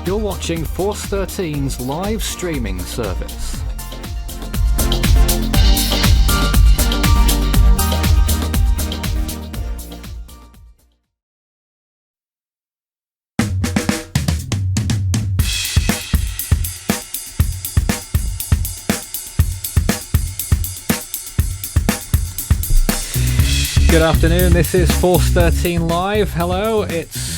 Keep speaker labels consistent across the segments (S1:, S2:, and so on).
S1: You're watching Force 13's live streaming service. Good afternoon, this is Force 13 Live. Hello, it's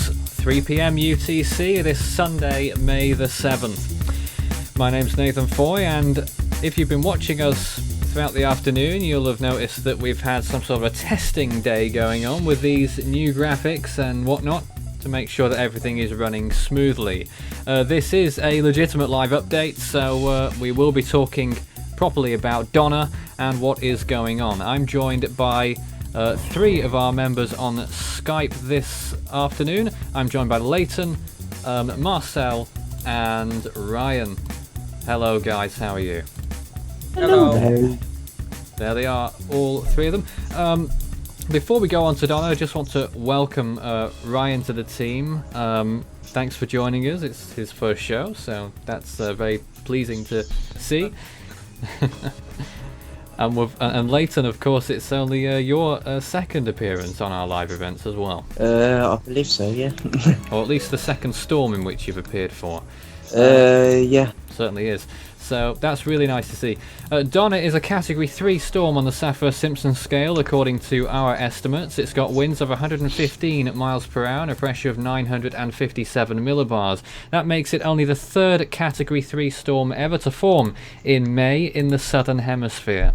S1: 3 PM UTC this Sunday, May the 7th. My name's Nathan Foy, and if you've been watching us throughout the afternoon, you'll have noticed that we've had some sort of a testing day going on with these new graphics and whatnot to make sure that everything is running smoothly. This is a legitimate live update, so we will be talking properly about Donna and what is going on. I'm joined by three of our members on Skype this afternoon. I'm joined by Leighton, Marcel, and Ryan. Hello guys, how are you?
S2: Hello.
S1: There they are, all three of them. Before we go on to Donna, I just want to welcome Ryan to the team. Thanks for joining us. It's his first show, so that's very pleasing to see. And Leighton, of course, it's only your second appearance on our live events as well.
S2: I believe so, yeah.
S1: Or at least the second storm in which you've appeared for.
S2: Yeah.
S1: Certainly is. So that's really nice to see. Donna is a Category 3 storm on the Saffir-Simpson scale, according to our estimates. It's got winds of 115 miles per hour and a pressure of 957 millibars. That makes it only the third Category 3 storm ever to form in May in the Southern Hemisphere.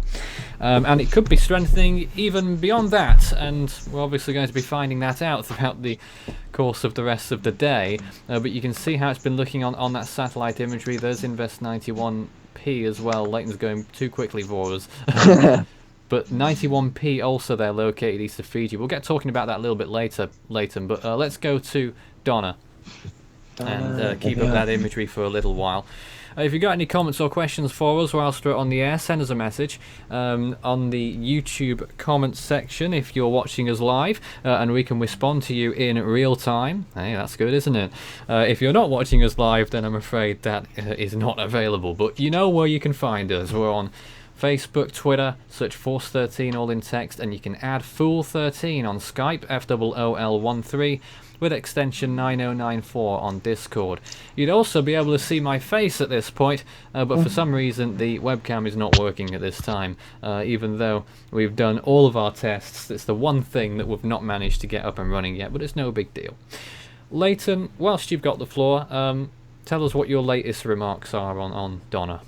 S1: And it could be strengthening even beyond that, and we're obviously going to be finding that out throughout the course of the rest of the day. But you can see how it's been looking on that satellite imagery. There's Invest 91p as well. Leighton's going too quickly for us. But 91p also there, located east of Fiji. We'll get talking about that a little bit later, Leighton. But let's go to Donna and keep up that imagery for a little while. If you've got any comments or questions for us whilst we're on the air, send us a message on the YouTube comments section if you're watching us live, and we can respond to you in real time. Hey, that's good, isn't it? If you're not watching us live, then I'm afraid that is not available. But you know where you can find us. We're on Facebook, Twitter, search Force 13 all in text, and you can add Fool 13 on Skype, FOOL13, with extension 9094 on Discord. You'd also be able to see my face at this point, but for some reason the webcam is not working at this time, even though we've done all of our tests. It's the one thing that we've not managed to get up and running yet, but it's no big deal. Leighton, whilst you've got the floor, tell us what your latest remarks are on Donna.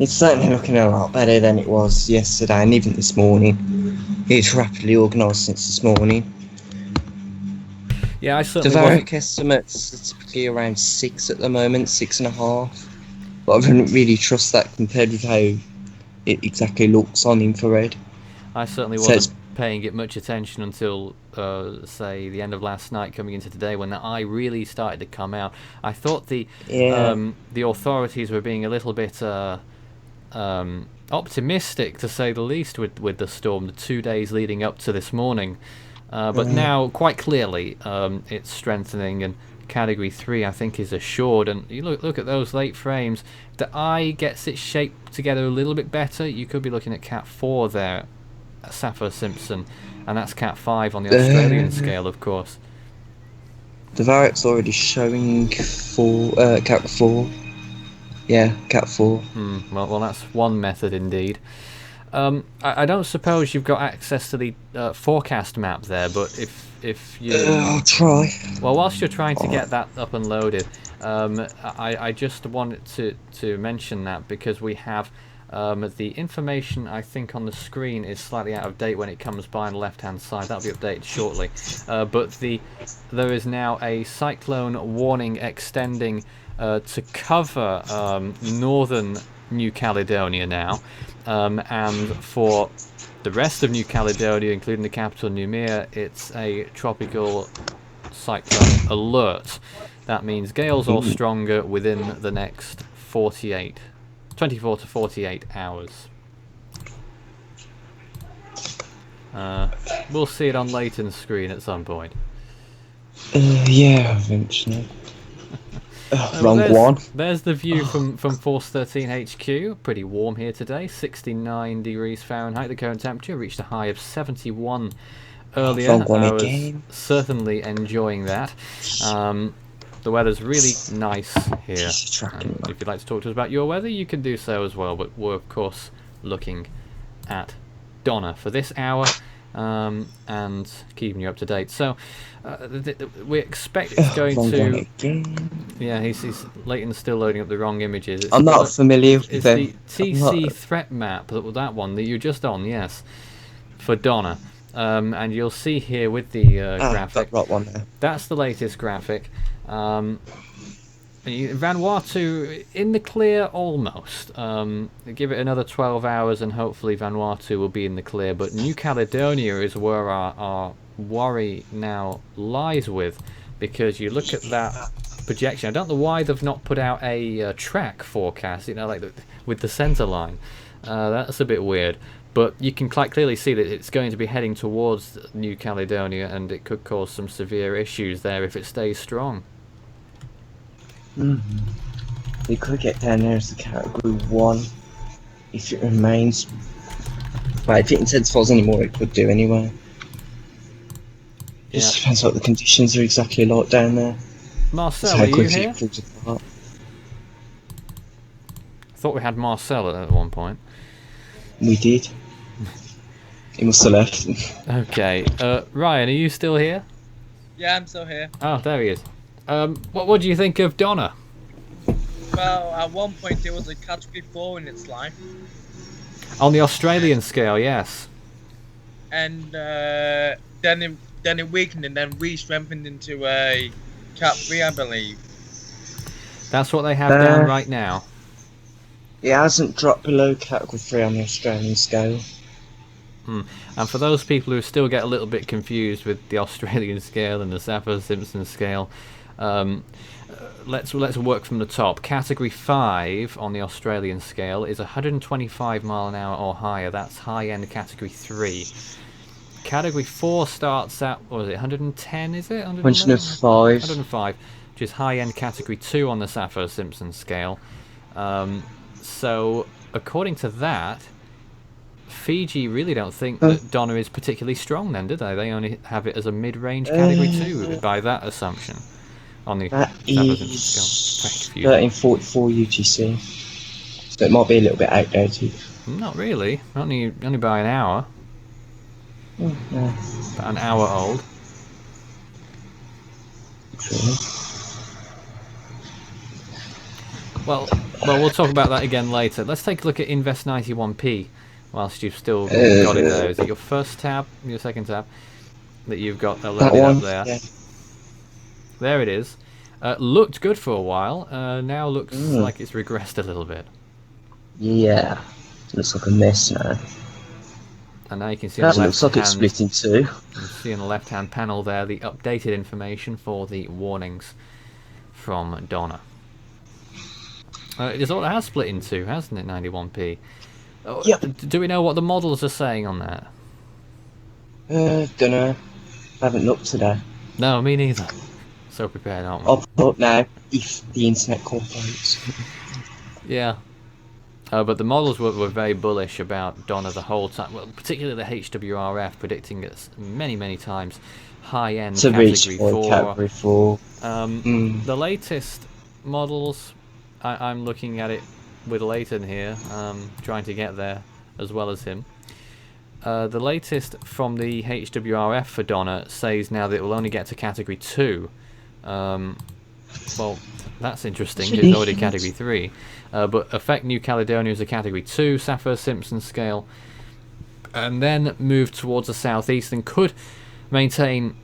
S2: It's certainly looking a lot better than it was yesterday and even this morning. It's rapidly organised since this morning.
S1: Yeah, I certainly
S2: The Varic estimates are typically around 6 at the moment, 6.5. But I wouldn't really trust that compared with how it exactly looks on infrared.
S1: I certainly wasn't paying it much attention until, say, the end of last night, coming into today, when the eye really started to come out. I thought the authorities were being a little bit optimistic, to say the least, with the storm, the 2 days leading up to this morning. But now, quite clearly, it's strengthening, and Category 3, I think, is assured. And you look at those late frames. The eye gets its shape together a little bit better. You could be looking at Cat 4 there, Saffir-Simpson, and that's Cat 5 on the Australian scale, of course.
S2: The Varic's already showing Cat 4. Yeah, Cat 4.
S1: Well, that's one method indeed. I don't suppose you've got access to the forecast map there, but if you...
S2: I'll try.
S1: Well, whilst you're trying to get that up and loaded, I just wanted to mention that because we have the information, I think, on the screen is slightly out of date when it comes by on the left-hand side. That'll be updated shortly. But there is now a cyclone warning extending to cover northern New Caledonia now, and for the rest of New Caledonia, including the capital Noumea, it's a tropical cyclone alert. That means gales or stronger within the next 24 to 48 hours. We'll see it on Leighton's screen at some point.
S2: Yeah, eventually.
S1: Well,
S2: Wrong one.
S1: there's the view from Force 13 HQ. Pretty warm here today, 69 degrees Fahrenheit. The current temperature reached a high of 71 earlier.
S2: Wrong one
S1: I was
S2: again.
S1: certainly enjoying that. The weather's really nice here.
S2: Tracking.
S1: If you'd like to talk to us about your weather, you can do so as well. But we're, of course, looking at Donna for this hour and keeping you up to date. So we expect it's going
S2: Wrong one
S1: to...
S2: again.
S1: Yeah, he's Leighton's still loading up the wrong images.
S2: I'm not familiar with
S1: It's
S2: them.
S1: the TC threat map, that one that you're just on, yes, for Donna. And you'll see here with the graphic,
S2: that right one there.
S1: that's the latest graphic. Vanuatu in the clear almost. Give it another 12 hours and hopefully Vanuatu will be in the clear. But New Caledonia is where our worry now lies with, because you look at that projection. I don't know why they've not put out a track forecast, you know, like with the centre line. That's a bit weird. But you can quite clearly see that it's going to be heading towards New Caledonia, and it could cause some severe issues there if it stays strong.
S2: We could get down there as a category 1 if it remains. But if it intensifies anymore, it could do anyway. Just depends what the conditions are exactly like down there.
S1: Marcel, are you here?
S2: Apart.
S1: I thought we had Marcel at one point.
S2: We did. He must have left.
S1: Okay, Ryan, are you still here?
S3: Yeah, I'm still here.
S1: Oh, there he is. What do you think of Donna?
S3: Well, at one point it was a category 4 in its life.
S1: On the Australian scale, yes.
S3: And then it weakened and then re-strengthened into a Cat 3, I believe.
S1: That's what they have down right now.
S2: It hasn't dropped below category 3 on the Australian scale.
S1: And for those people who still get a little bit confused with the Australian scale and the Saffir-Simpson scale, let's work from the top. Category 5 on the Australian scale is 125 mile an hour or higher. That's high-end category 3. Category 4 starts at, what was it, 110, is it?
S2: 105.
S1: 105, which is high-end category 2 on the Saffir-Simpson scale. So, according to that, Fiji really don't think that Donna is particularly strong then, do they? They only have it as a mid-range category 2 by that assumption on the Saffir-Simpson scale.
S2: 1344 UTC. So it might be a little bit outdated.
S1: Not really, only by an hour.
S2: Yeah.
S1: About an hour old.
S2: True.
S1: Well, we'll talk about that again later. Let's take a look at Invest 91p whilst you've still got it there. Is it your first tab, your second tab, that you've got loaded up there?
S2: Yeah.
S1: There it is. Looked good for a while. Now looks like it's regressed a little bit.
S2: Yeah. Looks like a mess now.
S1: And now you can see on the
S2: Looks like it's split in two.
S1: You can see on the left-hand panel there the updated information for the warnings from Donna. It has split in two, hasn't it? 91p.
S2: Yep.
S1: Do we know what the models are saying on that?
S2: Don't know. I haven't looked today.
S1: No, me neither. So prepared, aren't we?
S2: I'll put up now if the internet cooperates.
S1: Yeah. But the models were very bullish about Donna the whole time. Well, particularly the HWRF predicting it many times. High-end
S2: category 4.
S1: The latest models, I'm looking at it with Leighton here, trying to get there as well as him. The latest from the HWRF for Donna says now that it will only get to category 2. Well, that's interesting. It's already category 3. But affect New Caledonia as a category 2 Saffir-Simpson scale, and then move towards the southeast and could maintain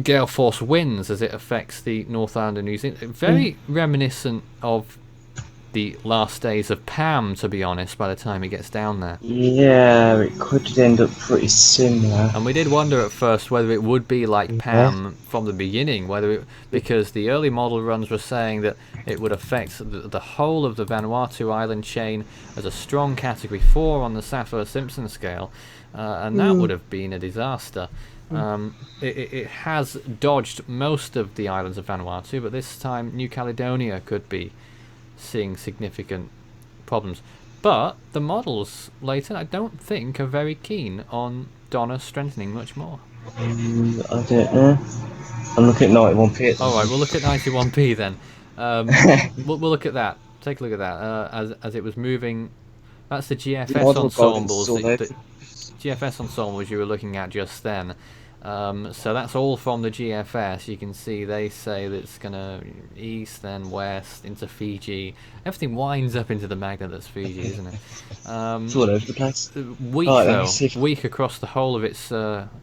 S1: gale force winds as it affects the North Island of New Zealand. Very reminiscent of the last days of Pam, to be honest, by the time it gets down there.
S2: Yeah, it could end up pretty similar.
S1: And we did wonder at first whether it would be like Pam from the beginning, because the early model runs were saying that it would affect the whole of the Vanuatu island chain as a strong category 4 on the Saffir-Simpson scale. and that would have been a disaster. It has dodged most of the islands of Vanuatu, but this time New Caledonia could be seeing significant problems. But the models, Leighton, I don't think are very keen on Donna strengthening much more.
S2: I don't know. I'm looking at 91p.
S1: All right, we'll look at 91p then. We'll look at that. Take a look at that as it was moving. That's the GFS ensembles. The GFS ensembles you were looking at just then. So that's all from the GFS. You can see they say that it's gonna east, then west into Fiji. Everything winds up into the magnet that's Fiji, isn't it?
S2: It's all over the place.
S1: Weak though, weak across the whole of its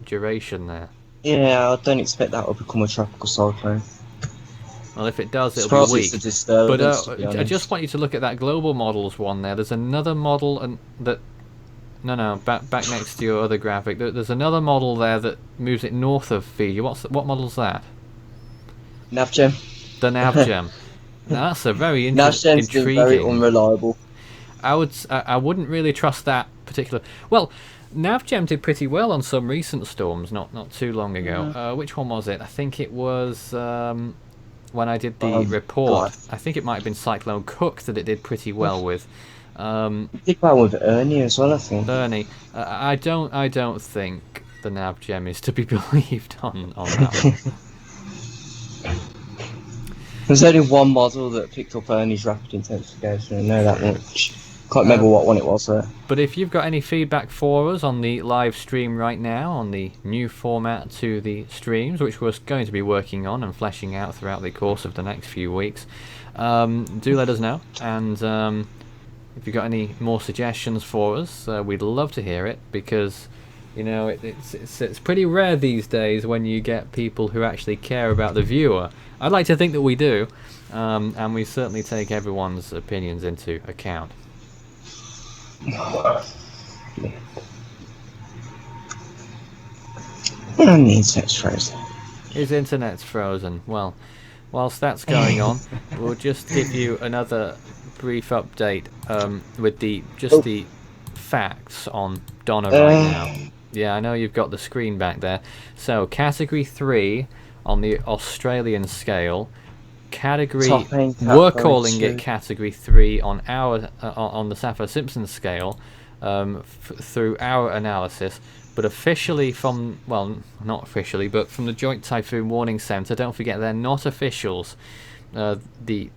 S1: duration there.
S2: Yeah, I don't expect that will become a tropical cyclone.
S1: Well, if it does, it'll be weak. But
S2: I
S1: I just want you to look at that global models one there. There's another model and that. No, back next to your other graphic. There's another model there that moves it north of Fiji. What model's that?
S2: Navgem.
S1: The Navgem. Now, that's a very intriguing.
S2: Very unreliable.
S1: I wouldn't really trust that particular. Well, Navgem did pretty well on some recent storms, not too long ago. Which one was it? I think it was when I did the report. God. I think it might have been Cyclone Cook that it did pretty well with.
S2: Did well with Ernie as well, I think.
S1: Ernie, I don't think the Navgem is to be believed on that one.
S2: There's only one model that picked up Ernie's rapid intensification. I know that much. Can't remember what one it was there.
S1: But if you've got any feedback for us on the live stream right now, on the new format to the streams, which we're going to be working on and fleshing out throughout the course of the next few weeks, do let us know. And if you've got any more suggestions for us, we'd love to hear it, because you know it's pretty rare these days when you get people who actually care about the viewer. I'd like to think that we do, and we certainly take everyone's opinions into account.
S2: And the internet's frozen.
S1: His internet's frozen. Well, whilst that's going on, we'll just give you another brief update with the facts on Donna right now. Yeah, I know you've got the screen back there. So category 3 on the Australian scale. We're calling it category 3 on our on the Saffir-Simpson scale through our analysis. But officially from, well, not officially, but from the Joint Typhoon Warning Centre, don't forget they're not officials. The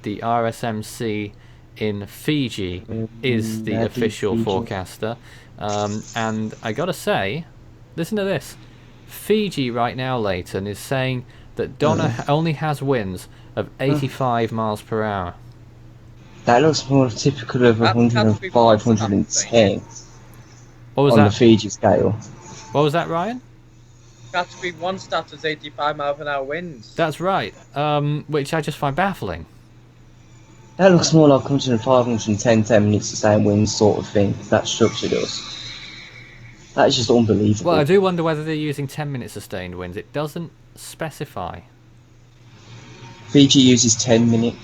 S1: RSMC in Fiji is the official forecaster, and I gotta say, listen to this. Fiji right now, Leighton, is saying that Donna only has winds of 85 miles per hour.
S2: That looks more typical of 105, 110
S1: what was
S2: on
S1: that?
S2: The Fiji scale.
S1: What was that, Ryan?
S3: Category 1 stat is 85 miles an hour winds.
S1: That's right, which I just find baffling.
S2: That looks more like 105, 110, 10 minutes the same wind sort of thing. That structure does. That's just unbelievable.
S1: Well, I do wonder whether they're using 10-minute sustained winds. It doesn't specify.
S2: Fiji uses 10 minute.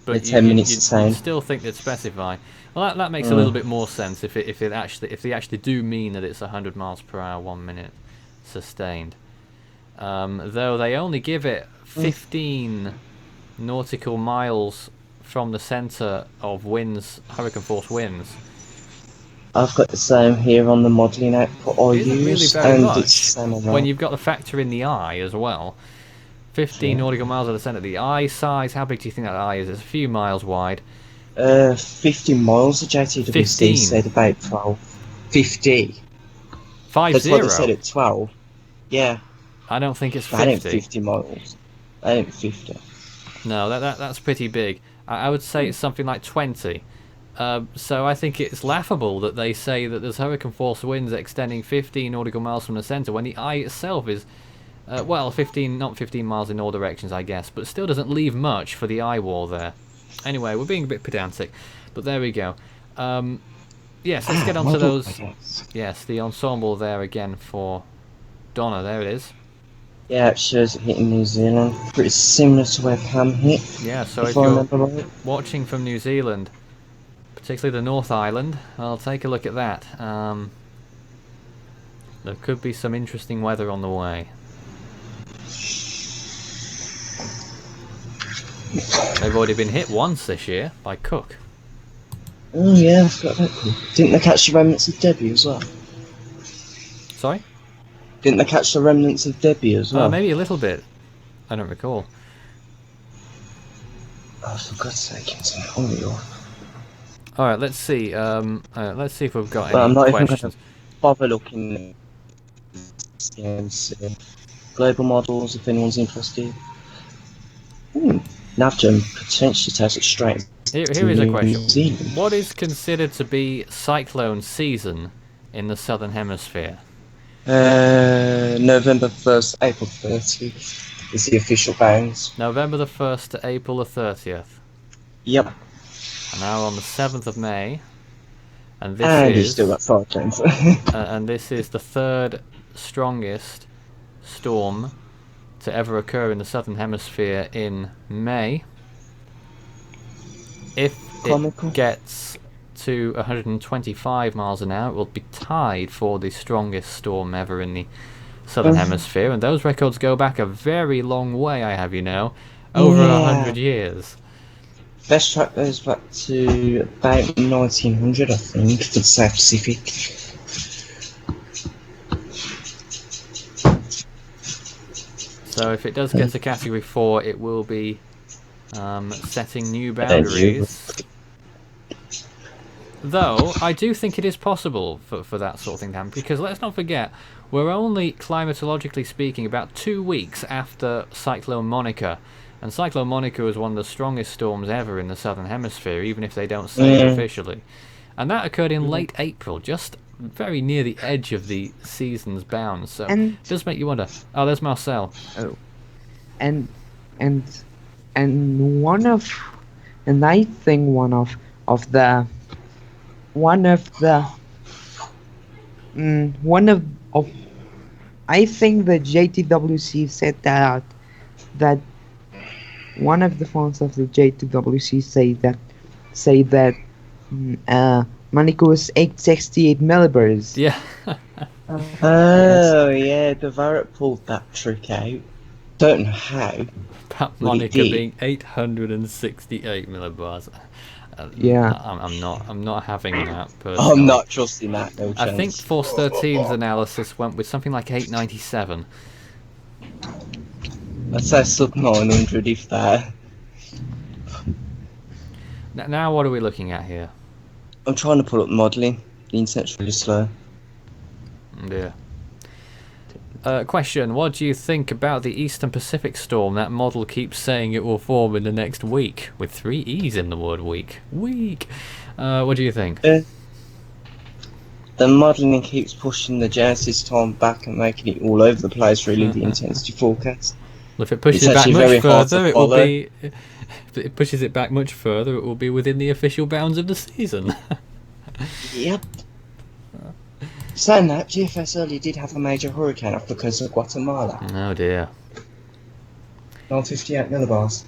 S1: But
S2: 10 minutes the same.
S1: You still think they'd specify. Well, that makes a little bit more sense if they actually do mean that it's 100 miles per hour, 1 minute sustained. Though they only give it 15 nautical miles from the centre of winds, hurricane force winds.
S2: I've got the same here on the modelling output I use,
S1: really very
S2: and
S1: much
S2: it's the same on that.
S1: When you've got the factor in the eye as well. 15 nautical miles of the centre. The eye size, how big do you think that eye is? It's a few miles wide.
S2: 50 miles, the JTWC
S1: 15.
S2: said about 12. 50.
S1: 50?
S2: That's what they said at 12. Yeah.
S1: I don't think it's 50.
S2: That ain't 50 miles. That ain't 50.
S1: No, that's pretty big. I would say it's something like 20. So I think it's laughable that they say that there's hurricane force winds extending 15 nautical miles from the centre when the eye itself is, well, 15, not 15 miles in all directions, I guess, but still doesn't leave much for the eye wall there. Anyway, we're being a bit pedantic, but there we go. Yes, let's get on to those. Yes, the ensemble there again for Donna. There it is.
S2: Yeah, it shows it hitting New Zealand. Pretty similar to where Pam hit.
S1: Yeah, so if you're watching from New Zealand, particularly the North Island. I'll take a look at that. There could be some interesting weather on the way. They've already been hit once this year by Cook.
S2: Oh yeah, I forgot about that. Didn't they catch the remnants of Debbie as well?
S1: Sorry?
S2: Didn't they catch the remnants of Debbie as well?
S1: Maybe a little bit. I don't recall.
S2: Oh, for God's sake, it's unreal.
S1: All right, let's see. Let's see if we've got
S2: Well, I'm
S1: any
S2: not even
S1: questions.
S2: going to bother looking at global models if anyone's interested. Navgen potentially takes it straight.
S1: Here
S2: to
S1: is a
S2: New
S1: question.
S2: Zealand.
S1: What is considered to be cyclone season in the southern hemisphere?
S2: November 1st, April 30th is the official bounds.
S1: November the 1st to April the 30th.
S2: Yep.
S1: And now we're on the 7th of May. And this
S2: And he's
S1: is
S2: still got cyclones.
S1: and this is the third strongest storm to ever occur in the southern hemisphere in May. If
S2: Comical.
S1: it gets to 125 miles an hour, it will be tied for the strongest storm ever in the southern hemisphere, and those records go back a very long way, I have you know, over 100 years.
S2: Best track goes back to about 1900, I think, for the South Pacific.
S1: So if it does get to category 4, it will be setting new boundaries. Though, I do think it is possible for that sort of thing to happen, because let's not forget, we're only, climatologically speaking, about 2 weeks after Cyclone Monica. And Cyclone Monica was one of the strongest storms ever in the southern hemisphere, even if they don't say it officially. And that occurred in late April, just very near the edge of the season's bounds. So it does make you wonder. Oh, there's Marcel.
S4: Oh, and one of, and I think one of the I think the JTWC said that one of the fonts of the JTWC say that Monica was 868 millibars.
S1: Yeah.
S2: Oh yeah, the Varrot pulled that trick out. Don't know how.
S1: Pat Monica being 868 millibars.
S4: Yeah.
S1: I'm not having that personally.
S2: I'm not trusting that, no chance.
S1: I think Force 13's analysis went with something like 897.
S2: I'd say sub 900 if that.
S1: Now what are we looking at here?
S2: I'm trying to pull up the modelling. The internet's really slow.
S1: Dear. Question, what do you think about the Eastern Pacific storm? That model keeps saying it will form in the next week, with 3 E's in the word week. Week! What do you think?
S2: The modelling keeps pushing the Genesis time back and making it all over the place, really, the intensity forecast.
S1: Well, if it pushes it back much further, it will be... If it pushes it back much further, it will be within the official bounds of the season.
S2: Yep. Saying that, GFS earlier did have a major hurricane off the coast of Guatemala.
S1: Oh dear.
S2: 958 millibars.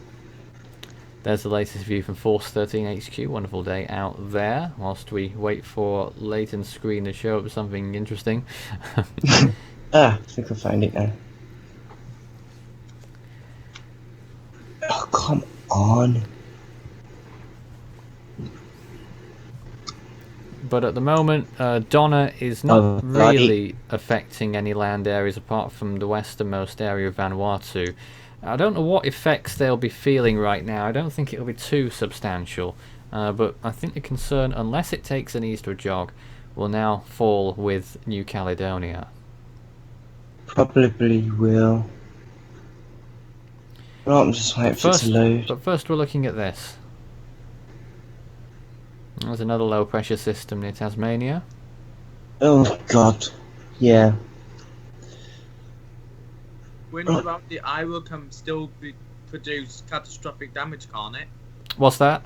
S1: There's the latest view from Force 13 HQ. Wonderful day out there. Whilst we wait for Leighton's screen to show up something interesting.
S2: I think I found it now. Oh, come on.
S1: But at the moment, Donna is not really affecting any land areas apart from the westernmost area of Vanuatu. I don't know what effects they'll be feeling right now. I don't think it'll be too substantial. But I think the concern, unless it takes an eastward jog, will now fall with New Caledonia.
S2: Probably will. Right, I'm just waiting for it to load.
S1: But first we're looking at this. There's another low pressure system near Tasmania.
S2: Oh god. Yeah.
S3: Wind around the Iowa can still produce catastrophic damage, can't it?
S1: What's that?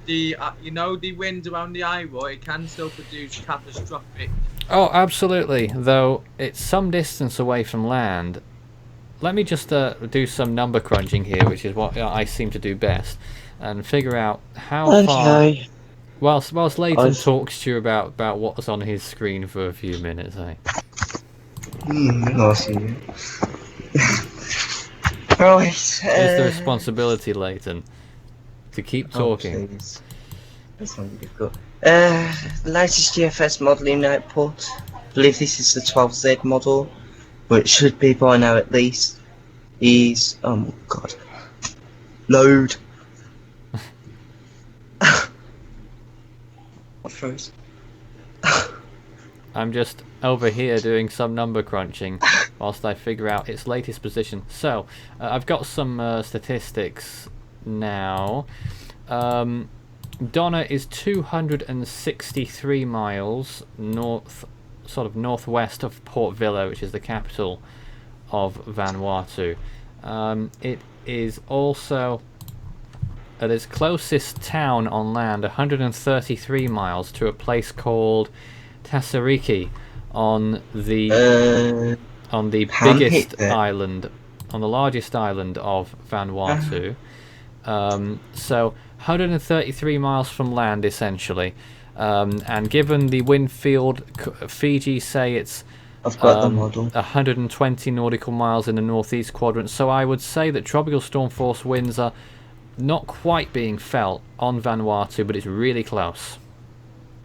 S3: The you know, the wind around the Iowa, it can still produce catastrophic.
S1: Oh, absolutely. Though it's some distance away from land. Let me just do some number crunching here, which is what I seem to do best, and figure out how far Whilst Leighton
S2: I've-
S1: talks to you about what's on his screen for a few minutes, eh?
S2: Nice of you. Right.
S1: It's the responsibility, Leighton, to keep talking.
S2: Please. That's not really difficult. The latest GFS modelling output. I believe this is the 12Z model, but it should be by now at least. Is oh my god. Load. What froze?
S1: I'm just over here doing some number crunching whilst I figure out its latest position. So, I've got some statistics now. Donna is 263 miles northwest of Port Vila, which is the capital of Vanuatu. It is also at its closest town on land, 133 miles, to a place called Tasariki on the biggest island, on the largest island of Vanuatu. So 133 miles from land, essentially. And given the wind field, Fiji say it's
S2: I've got the model.
S1: 120 nautical miles in the northeast quadrant. So I would say that tropical storm force winds are not quite being felt on Vanuatu, but it's really close.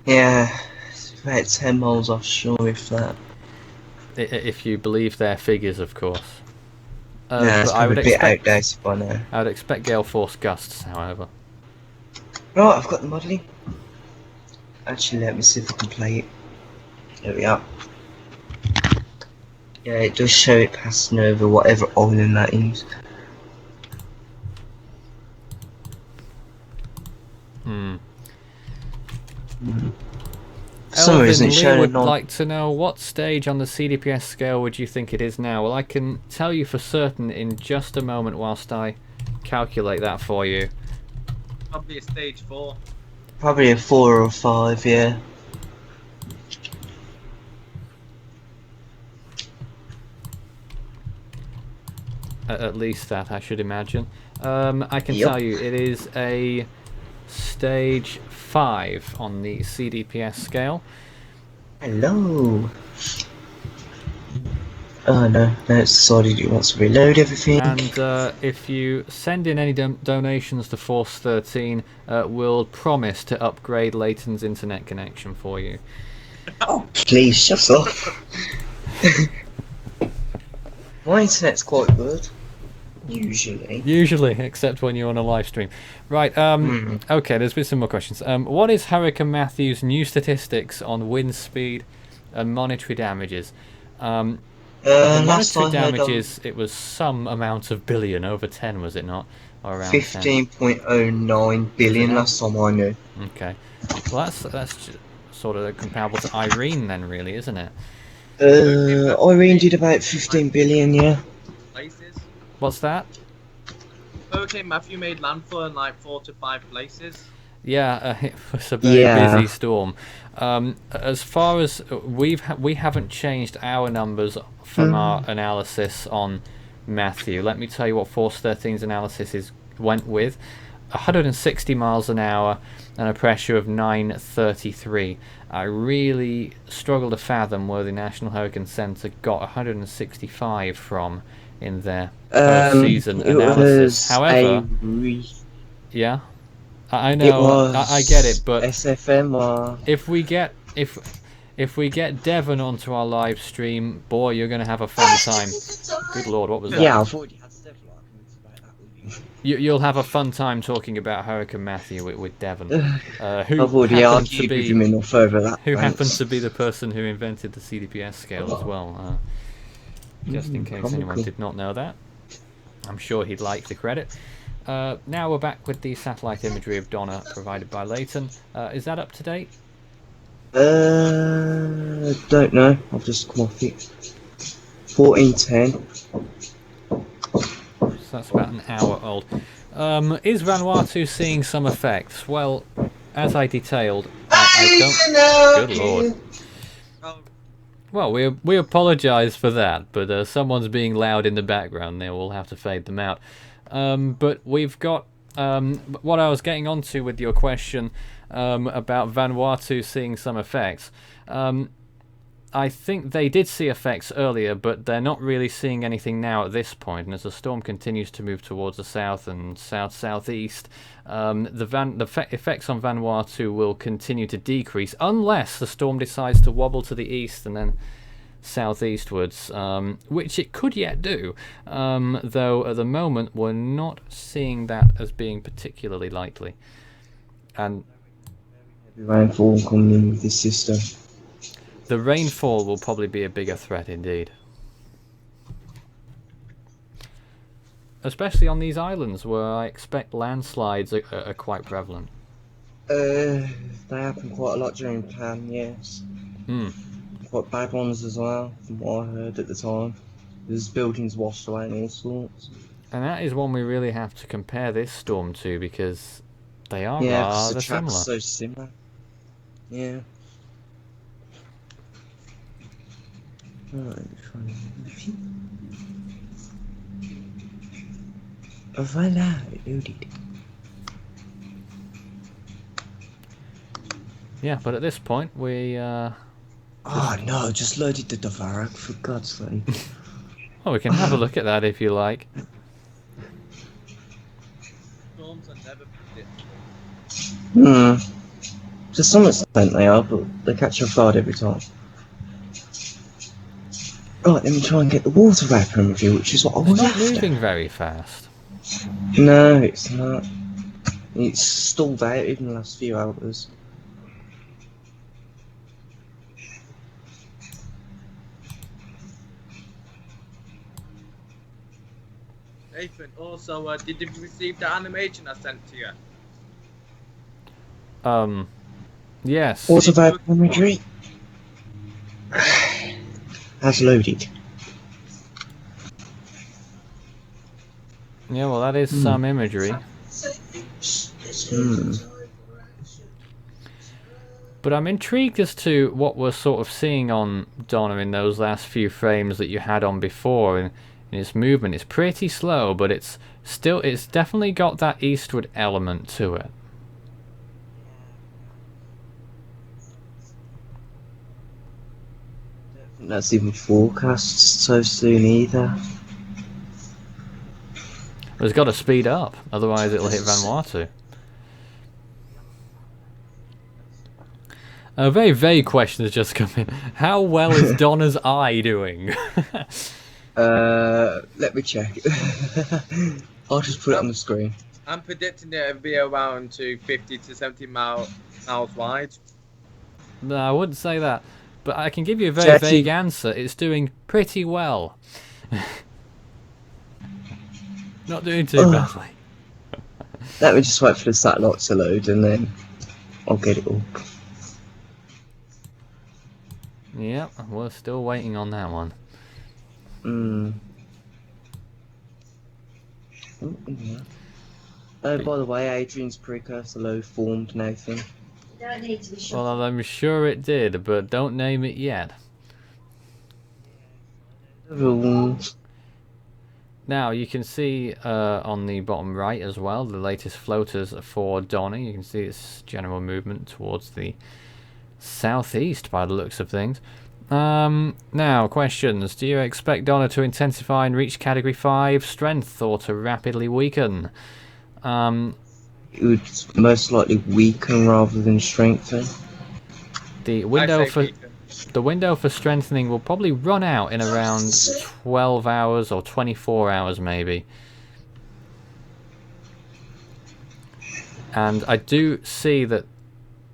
S2: Yeah, it's about 10 miles offshore, if that.
S1: If you believe their figures, of course.
S2: Yeah, it's
S1: but I
S2: probably
S1: would
S2: a bit
S1: expect,
S2: outdated by now.
S1: I would expect gale force gusts, however.
S2: Right, I've got the modelling. Actually, let me see if I can play it. There we are. Yeah, it does show it passing over whatever island that is. For some reason, it's
S1: Lee
S2: showing
S1: would
S2: a non.
S1: like to know, what stage on the CDPS scale would you think it is now? Well, I can tell you for certain in just a moment whilst I calculate that for you.
S3: Probably a stage 4.
S2: Probably a 4 or a 5, yeah.
S1: At least that, I should imagine. I can
S2: Yep.
S1: tell you it is a stage 5 on the CDPS scale.
S2: Hello. Oh no, no, it's decided it wants to reload everything.
S1: And if you send in any donations to Force 13, we'll promise to upgrade Leighton's internet connection for you.
S2: Oh, please, shut up. My internet's quite good. Usually,
S1: except when you're on a live stream. Right, okay, there's been some more questions. What is Hurricane Matthew's new statistics on wind speed and monetary damages? The
S2: last
S1: monetary
S2: I heard
S1: damages, it was some amount of billion, over 10, was it not? Or around
S2: 15.09 billion
S1: now?
S2: last time I knew.
S1: 10? Okay. Well, that's sort of comparable to Irene then, really, isn't it?
S2: Irene did about 15 billion, yeah.
S3: Places.
S1: What's that?
S3: Hurricane Matthew made landfall in like 4 to 5 places.
S1: Yeah, it was a very
S2: Yeah.
S1: busy storm. As far as we haven't changed our numbers from our analysis on Matthew. Let me tell you what Force 13's analysis went with: 160 miles an hour and a pressure of 933. I really struggle to fathom where the National Hurricane Center got 165 from in their post-season
S2: It
S1: analysis.
S2: was
S1: However, yeah. I know, I get it, but
S2: SFM or
S1: if we get Devon onto our live stream, boy, you're going to have a fun time. Good lord, what was that?
S2: yeah, I've already had several arguments about that with you.
S1: You'll have a fun time talking about Hurricane Matthew with Devon, who
S2: I've already
S1: happened to
S2: argued with
S1: be
S2: him enough over that.
S1: who
S2: thanks.
S1: happened to be the person who invented the CDPS scale as well. Just in case anyone
S2: probably.
S1: did not know that, I'm sure he'd like the credit. Now we're back with the satellite imagery of Donna provided by Leighton. Is that up to date?
S2: Don't know. I've just come off it. 1410.
S1: So that's about an hour old. Is Vanuatu seeing some effects? Well, as I detailed, I don't... Good lord.
S3: Oh,
S1: Well, we apologise for that, but someone's being loud in the background there. We'll have to fade them out. But we've got... what I was getting onto with your question, about Vanuatu seeing some effects. I think they did see effects earlier, but they're not really seeing anything now at this point. And as the storm continues to move towards the south and south-southeast, the effects on Vanuatu will continue to decrease unless the storm decides to wobble to the east and then southeastwards, which it could yet do. Though at the moment we're not seeing that as being particularly likely. And
S2: Heavy rainfall coming in with this system.
S1: the rainfall will probably be a bigger threat indeed. Especially on these islands where I expect landslides are quite prevalent.
S2: They happen quite a lot during Pan, yes. Quite bad ones as well, from what I heard at the time. There's buildings washed away and all sorts.
S1: And that is one we really have to compare this storm to, because they are
S2: Yeah, 'cause
S1: rather
S2: the track's
S1: similar.
S2: so similar. Yeah. Right, oh, voila, it loaded.
S1: Yeah, but at this point we
S2: Oh no, just loaded the Davarak, for God's sake.
S1: well, we can have a look at that if you like.
S3: Storms are never predictable.
S2: To some extent they are, but they catch off guard every time. Right, let me try and get the water vapor imagery, which is what I
S1: It's
S2: was
S1: not
S2: after.
S1: moving very fast.
S2: No, it's not. It's stalled out in the last few hours.
S3: Nathan, also, did you receive the animation I sent to you?
S1: Yes.
S2: Water vapor imagery has loaded.
S1: Yeah, well, that is some imagery. But I'm intrigued as to what we're sort of seeing on Donna in those last few frames that you had on before. In its movement, it's pretty slow, but it's definitely got that eastward element to it.
S2: That's even forecast so soon either.
S1: It's got to speed up, otherwise it'll hit Vanuatu. A very vague question has just come in. How well is Donna's eye doing?
S2: Let me check. I'll just put it on the screen.
S3: I'm predicting that it'll be around to 50 to 70 miles wide.
S1: No, I wouldn't say that. But I can give you a very
S2: Jackie.
S1: vague answer. It's doing pretty well. Not doing too badly.
S2: Let me just wait for the satellite to load and then I'll get it all.
S1: Yep, we're still waiting on that one.
S2: Oh, by the way, Adrian's precursor load formed, Nathan.
S5: You don't need to be sure.
S1: Well, I'm sure it did, but don't name it yet.
S2: Rules.
S1: Now, you can see on the bottom right as well, the latest floaters for Donna. You can see its general movement towards the southeast by the looks of things. Now, questions. Do you expect Donna to intensify and reach Category 5 strength, or to rapidly weaken?
S2: It would most likely weaken rather than strengthen.
S1: The window
S3: I say
S1: for
S3: weaken.
S1: the window for strengthening will probably run out in around 12 hours or 24 hours maybe. And I do see that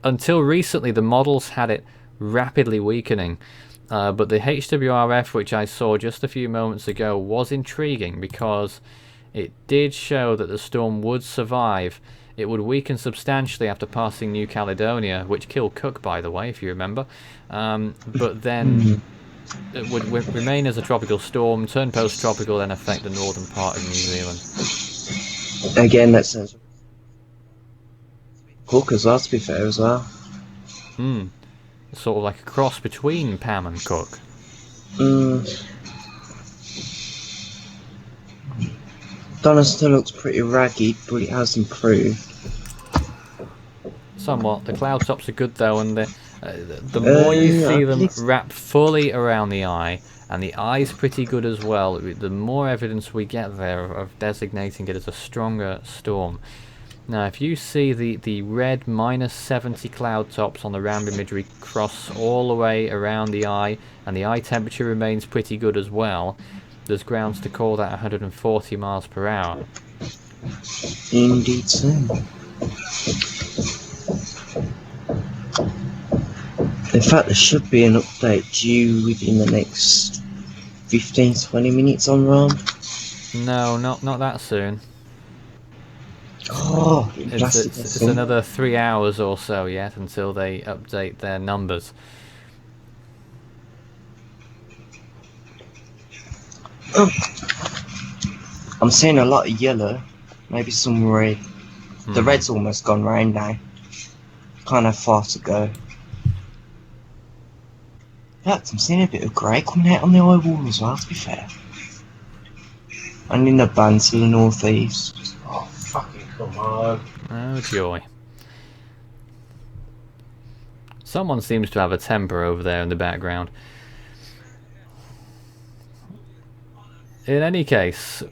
S1: until recently the models had it rapidly weakening, but the HWRF, which I saw just a few moments ago, was intriguing because it did show that the storm would survive. It would weaken substantially after passing New Caledonia, which killed Cook, by the way, if you remember. But then it would remain as a tropical storm, turn post-tropical, then affect the northern part of New Zealand.
S2: Again, that sounds Cook as well, to be fair as well.
S1: Sort of like a cross between Pam and Cook. Donna
S2: still looks pretty ragged, but it has improved.
S1: somewhat. The cloud tops are good though, and the more you see them wrap fully around the eye, and the eye's pretty good as well, the more evidence we get there of designating it as a stronger storm. Now, if you see the red -70 cloud tops on the RAM imagery cross all the way around the eye, and the eye temperature remains pretty good as well, there's grounds to call that 140 miles per hour.
S2: Indeed, so. In fact, there should be an update due within the next 15-20 minutes on RAM.
S1: No, not that soon.
S2: Oh,
S1: It's another 3 hours or so yet until they update their numbers.
S2: I'm seeing a lot of yellow, maybe some red. The red's almost gone round now. Can't have far to go. In fact, I'm seeing a bit of grey coming out on the eye wall as well, to be fair. And in the band to the northeast. Oh, fucking come on.
S1: Oh joy. Someone seems to have a temper over there in the background. In any case,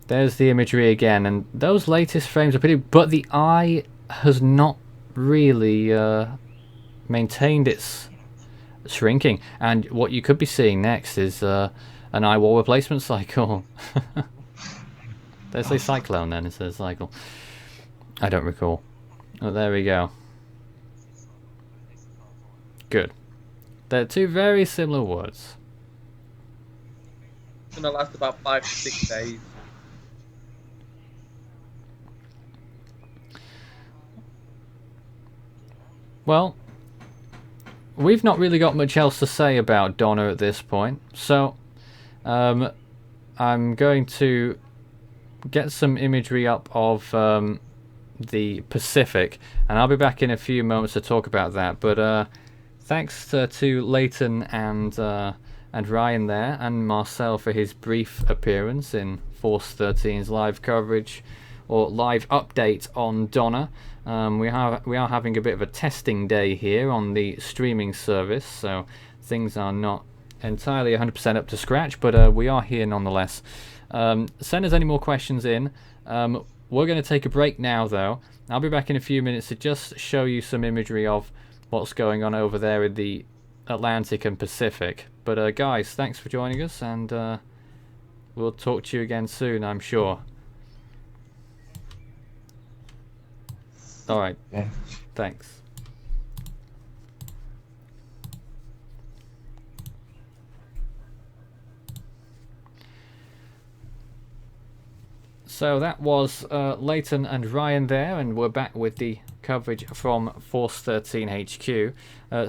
S1: there's the imagery again, and those latest frames are pretty, but the eye has not really maintained its shrinking, and what you could be seeing next is an eye wall replacement cycle. There's a Cyclone then, instead of cycle. I don't recall. Oh, there we go. Good. They're two very similar words.
S3: It's gonna last about 5 to 6 days.
S1: Well, we've not really got much else to say about Donna at this point, so I'm going to get some imagery up of the Pacific, and I'll be back in a few moments to talk about that. But thanks to Leighton and Ryan there, and Marcel for his brief appearance in Force 13's live coverage or live update on Donna. We are having a bit of a testing day here on the streaming service, so things are not entirely 100% up to scratch, but we are here nonetheless. Send us any more questions in. We're going to take a break now, though. I'll be back in a few minutes to just show you some imagery of what's going on over there in the Atlantic and Pacific. But guys, thanks for joining us, and we'll talk to you again soon, I'm sure. Alright,
S2: Yeah.
S1: thanks. So that was Leighton and Ryan there, and we're back with the coverage from Force 13 HQ.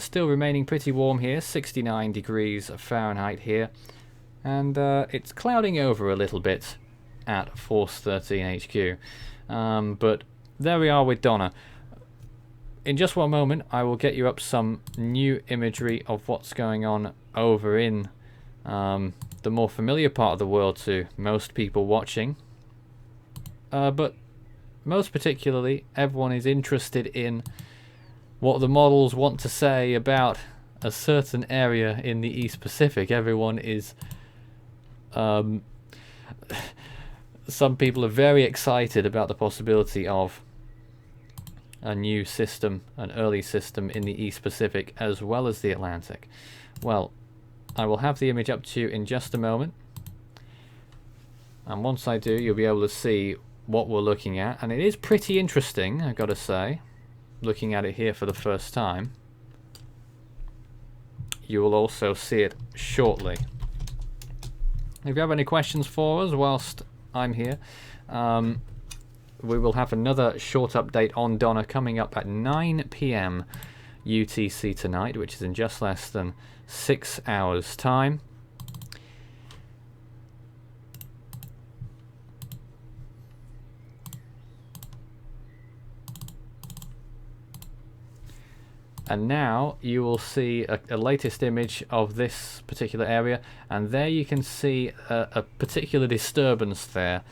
S1: Still remaining pretty warm here, 69 degrees Fahrenheit here, and it's clouding over a little bit at Force 13 HQ. But there we are with Donna. In just one moment, I will get you up some new imagery of what's going on over in the more familiar part of the world to most people watching. But most particularly, everyone is interested in what the models want to say about a certain area in the East Pacific. Everyone is... some people are very excited about the possibility of a new system, an early system in the East Pacific as well as the Atlantic. Well, I will have the image up to you in just a moment, and once I do, you'll be able to see what we're looking at, and it is pretty interesting, I've got to say, looking at it here for the first time. You will also see it shortly. If you have any questions for us whilst I'm here, we will have another short update on Donna coming up at 9 PM UTC tonight, which is in just less than 6 hours time. And now you will see a latest image of this particular area, and there you can see a particular disturbance there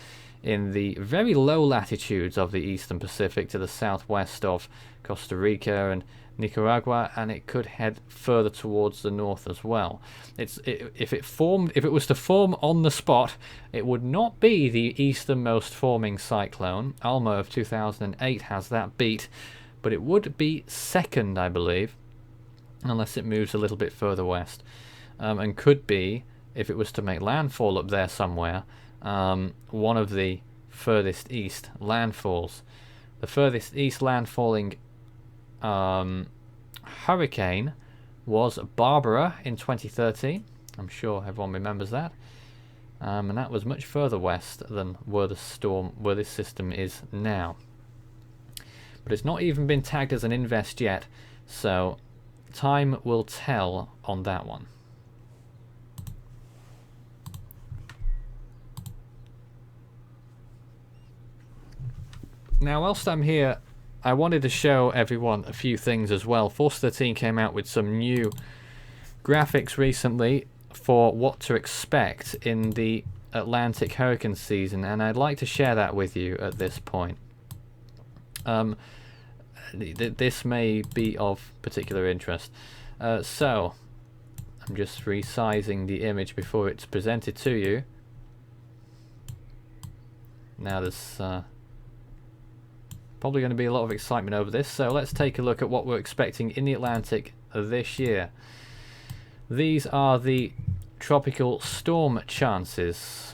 S1: in the very low latitudes of the eastern Pacific to the southwest of Costa Rica and Nicaragua, and it could head further towards the north as well. If it was to form on the spot, it would not be the easternmost forming cyclone. Alma of 2008 has that beat, but it would be second, I believe, unless it moves a little bit further west, and could be, if it was to make landfall up there somewhere, one of the furthest east landfalls. The furthest east landfalling hurricane was Barbara in 2013. I'm sure everyone remembers that. And that was much further west than where this system is now. But it's not even been tagged as an invest yet, so time will tell on that one. Now, whilst I'm here, I wanted to show everyone a few things as well. Force 13 came out with some new graphics recently for what to expect in the Atlantic hurricane season, and I'd like to share that with you at this point. This may be of particular interest. So, I'm just resizing the image before it's presented to you. Now there's probably going to be a lot of excitement over this, so let's take a look at what we're expecting in the Atlantic this year. These are the tropical storm chances.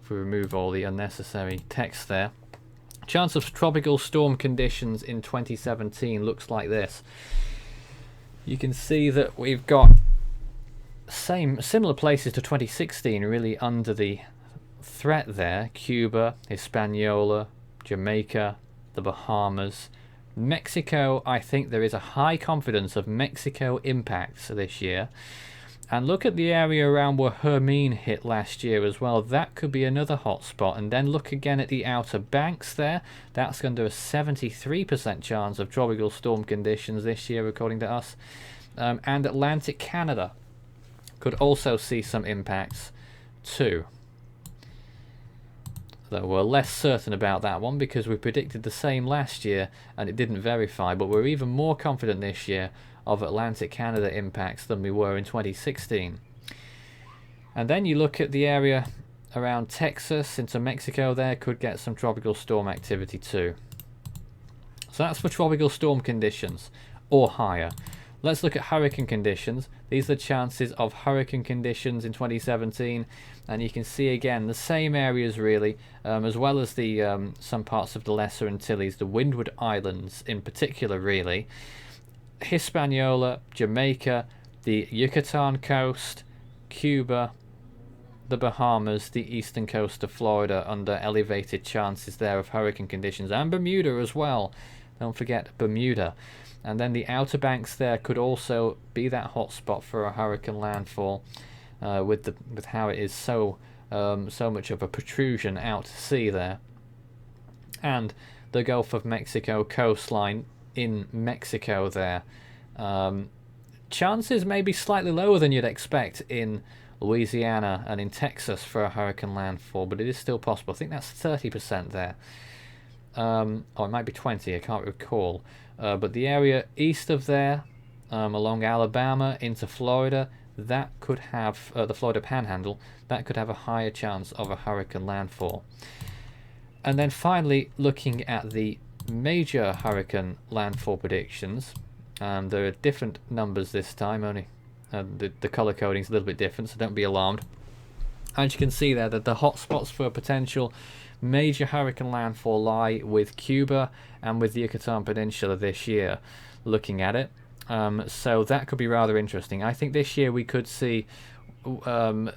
S1: If we remove all the unnecessary text there. Chance of tropical storm conditions in 2017 looks like this. You can see that we've got similar places to 2016 really under the threat there. Cuba, Hispaniola, Jamaica, the Bahamas, Mexico. I think there is a high confidence of Mexico impacts this year. And look at the area around where Hermine hit last year as well. That could be another hot spot. And then look again at the Outer Banks there. That's under a 73% chance of tropical storm conditions this year, according to us. And Atlantic Canada could also see some impacts too. Though we're less certain about that one because we predicted the same last year and it didn't verify, but we're even more confident this year of Atlantic Canada impacts than we were in 2016. And then you look at the area around Texas into Mexico, there could get some tropical storm activity too. So that's for tropical storm conditions or higher. Let's look at hurricane conditions. These are the chances of hurricane conditions in 2017, and you can see again the same areas really, as well as the some parts of the Lesser Antilles, the Windward Islands in particular really. Hispaniola, Jamaica, the Yucatan coast, Cuba, the Bahamas, the eastern coast of Florida under elevated chances there of hurricane conditions, and Bermuda as well. Don't forget Bermuda. And then the Outer Banks there could also be that hot spot for a hurricane landfall, with how it is so much of a protrusion out to sea there. And the Gulf of Mexico coastline in Mexico there. Chances may be slightly lower than you'd expect in Louisiana and in Texas for a hurricane landfall, but it is still possible. I think that's 30% there. Or it might be 20, I can't recall. But the area east of there, along Alabama into Florida, that could have, the Florida Panhandle, that could have a higher chance of a hurricane landfall. And then finally, looking at the major hurricane landfall predictions, there are different numbers this time, only the color coding is a little bit different, so don't be alarmed. As you can see there, that the hot spots for a potential major hurricane landfall lie with Cuba and with the Yucatan Peninsula this year, looking at it. So that could be rather interesting. I think this year we could see a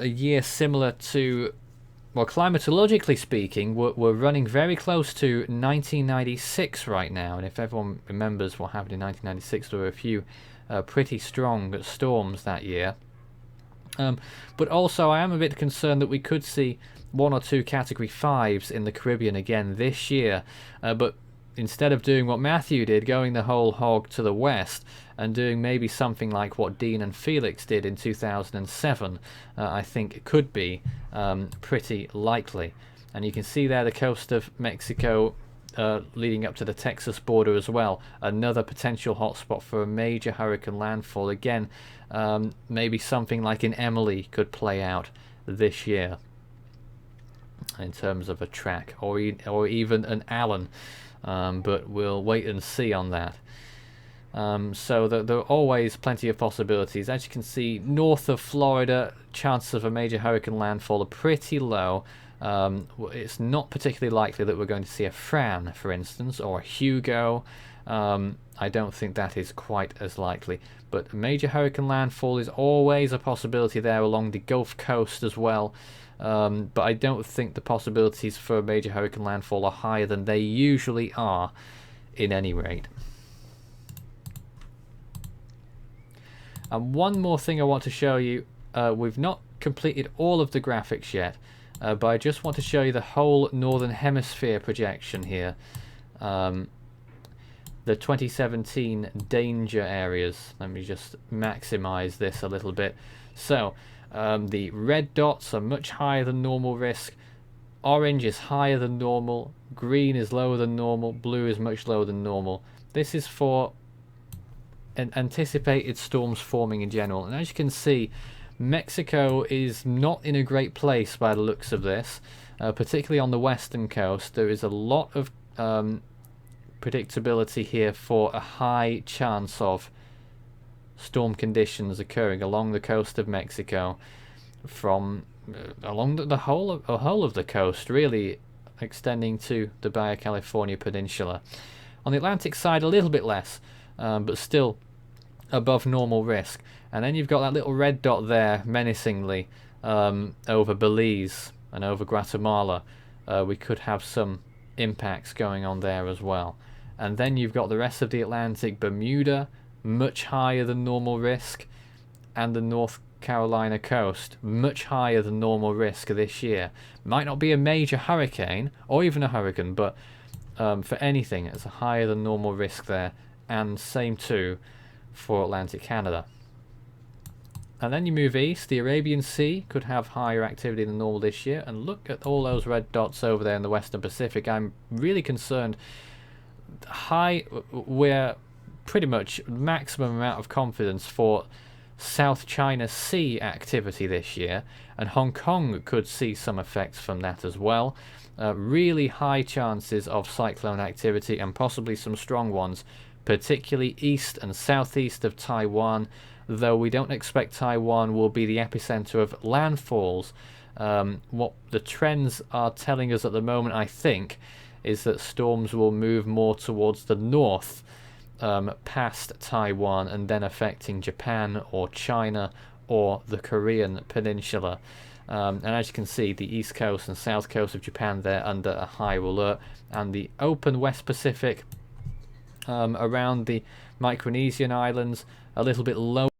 S1: year similar to, well, climatologically speaking, we're running very close to 1996 right now. And if everyone remembers what happened in 1996, there were a few pretty strong storms that year. But also I am a bit concerned that we could see 1 or 2 Category 5s in the Caribbean again this year. But instead of doing what Matthew did, going the whole hog to the west, and doing maybe something like what Dean and Felix did in 2007, I think it could be pretty likely. And you can see there the coast of Mexico leading up to the Texas border as well. Another potential hotspot for a major hurricane landfall. Again, maybe something like an Emily could play out this year in terms of a track, or even an Allen, but we'll wait and see on that. So there are always plenty of possibilities. As you can see, north of Florida, chances of a major hurricane landfall are pretty low. It's not particularly likely that we're going to see a Fran, for instance, or a Hugo. I don't think that is quite as likely. But a major hurricane landfall is always a possibility there along the Gulf Coast as well. But I don't think the possibilities for a major hurricane landfall are higher than they usually are, in any rate. And one more thing I want to show you. We've not completed all of the graphics yet, but I just want to show you the whole Northern Hemisphere projection here. The 2017 danger areas. Let me just maximize this a little bit. So the red dots are much higher than normal risk. Orange is higher than normal. Green is lower than normal. Blue is much lower than normal. This is for anticipated storms forming in general. And as you can see, Mexico is not in a great place by the looks of this, particularly on the western coast. There is a lot of predictability here for a high chance of storm conditions occurring along the coast of Mexico, from along the whole of the coast, really extending to the Baja California Peninsula. On the Atlantic side, a little bit less, but still above normal risk. And then you've got that little red dot there menacingly over Belize and over Guatemala. We could have some impacts going on there as well. And then you've got the rest of the Atlantic, Bermuda, much higher than normal risk, and the North Carolina coast, much higher than normal risk this year. Might not be a major hurricane or even a hurricane, but for anything, it's a higher than normal risk there. And same too for Atlantic Canada. And then you move east, the Arabian Sea could have higher activity than normal this year. And look at all those red dots over there in the Western Pacific. I'm really concerned. We're pretty much maximum amount of confidence for South China Sea activity this year, and Hong Kong could see some effects from that as well. Really high chances of cyclone activity, and possibly some strong ones, particularly east and southeast of Taiwan, though we don't expect Taiwan will be the epicenter of landfalls. What the trends are telling us at the moment, I think, is that storms will move more towards the north, past Taiwan, and then affecting Japan or China or the Korean peninsula. And as you can see, the east coast and south coast of Japan, they're under a high alert, and the open West Pacific around the Micronesian islands a little bit lower